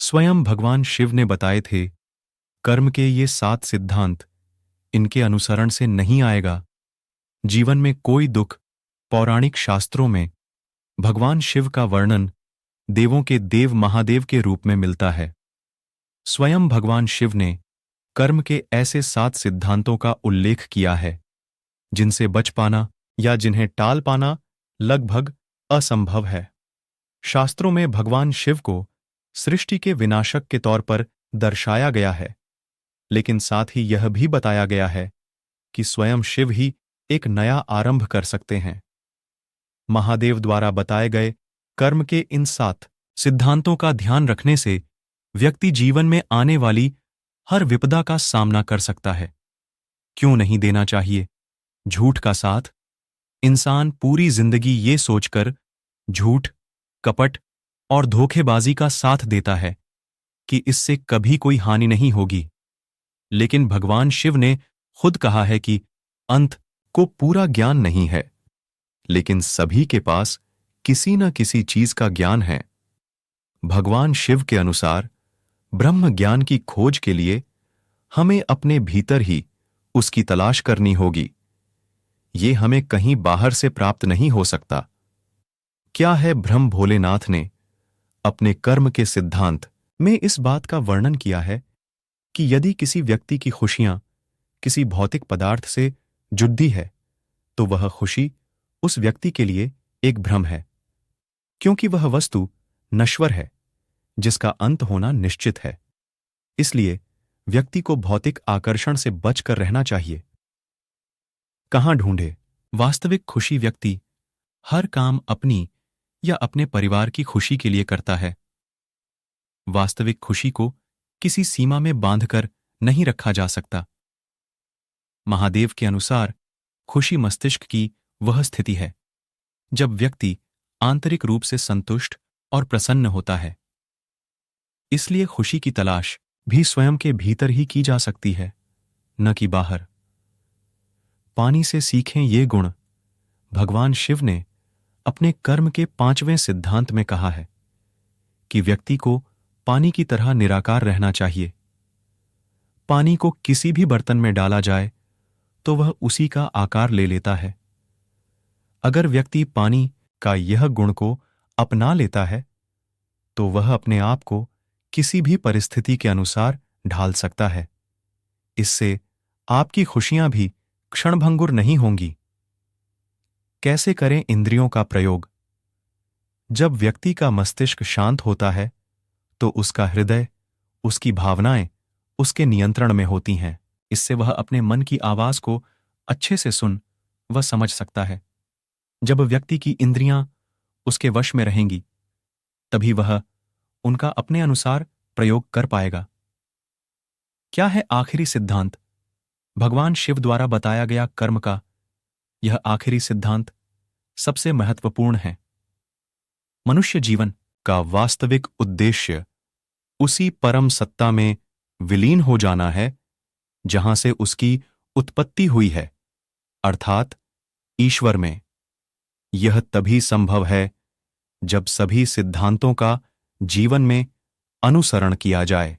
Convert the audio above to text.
स्वयं भगवान शिव ने बताए थे, कर्म के ये 7 सिद्धांत, इनके अनुसरण से नहीं आएगा जीवन में कोई दुख। पौराणिक शास्त्रों में भगवान शिव का वर्णन देवों के देव महादेव के रूप में मिलता है। स्वयं भगवान शिव ने कर्म के ऐसे 7 सिद्धांतों का उल्लेख किया है जिनसे बच पाना या जिन्हें टाल पाना लगभग असंभव है। शास्त्रों में भगवान शिव को सृष्टि के विनाशक के तौर पर दर्शाया गया है, लेकिन साथ ही यह भी बताया गया है कि स्वयं शिव ही एक नया आरंभ कर सकते हैं। महादेव द्वारा बताए गए कर्म के इन 7 सिद्धांतों का ध्यान रखने से व्यक्ति जीवन में आने वाली हर विपदा का सामना कर सकता है। क्यों नहीं देना चाहिए झूठ का साथ? इंसान पूरी जिंदगी ये सोचकर झूठ, कपट और धोखेबाजी का साथ देता है कि इससे कभी कोई हानि नहीं होगी, लेकिन भगवान शिव ने खुद कहा है कि अंत को पूरा ज्ञान नहीं है, लेकिन सभी के पास किसी न किसी चीज का ज्ञान है। भगवान शिव के अनुसार ब्रह्म ज्ञान की खोज के लिए हमें अपने भीतर ही उसकी तलाश करनी होगी। ये हमें कहीं बाहर से प्राप्त नहीं हो सकता। क्या है ब्रह्म भोलेनाथ ने अपने कर्म के सिद्धांत में इस बात का वर्णन किया है कि यदि किसी व्यक्ति की खुशियां किसी भौतिक पदार्थ से जुड़ी है तो वह खुशी उस व्यक्ति के लिए एक भ्रम है, क्योंकि वह वस्तु नश्वर है जिसका अंत होना निश्चित है। इसलिए व्यक्ति को भौतिक आकर्षण से बचकर रहना चाहिए। कहां ढूंढे वास्तविक खुशी? व्यक्ति हर काम अपनी या अपने परिवार की खुशी के लिए करता है। वास्तविक खुशी को किसी सीमा में बांधकर नहीं रखा जा सकता। महादेव के अनुसार खुशी मस्तिष्क की वह स्थिति है जब व्यक्ति आंतरिक रूप से संतुष्ट और प्रसन्न होता है। इसलिए खुशी की तलाश भी स्वयं के भीतर ही की जा सकती है, न कि बाहर। पानी से सीखें ये गुण भगवान शिव ने अपने कर्म के 5वें सिद्धांत में कहा है कि व्यक्ति को पानी की तरह निराकार रहना चाहिए। पानी को किसी भी बर्तन में डाला जाए तो वह उसी का आकार ले लेता है। अगर व्यक्ति पानी का यह गुण को अपना लेता है तो वह अपने आप को किसी भी परिस्थिति के अनुसार ढाल सकता है। इससे आपकी खुशियां भी क्षणभंगुर नहीं होंगी। कैसे करें इंद्रियों का प्रयोग? जब व्यक्ति का मस्तिष्क शांत होता है तो उसका हृदय, उसकी भावनाएं उसके नियंत्रण में होती हैं। इससे वह अपने मन की आवाज को अच्छे से सुन व समझ सकता है। जब व्यक्ति की इंद्रियां उसके वश में रहेंगी तभी वह उनका अपने अनुसार प्रयोग कर पाएगा। क्या है आखिरी सिद्धांत? भगवान शिव द्वारा बताया गया कर्म का यह आखिरी सिद्धांत सबसे महत्वपूर्ण है। मनुष्य जीवन का वास्तविक उद्देश्य उसी परम सत्ता में विलीन हो जाना है जहां से उसकी उत्पत्ति हुई है, अर्थात ईश्वर में। यह तभी संभव है जब सभी सिद्धांतों का जीवन में अनुसरण किया जाए।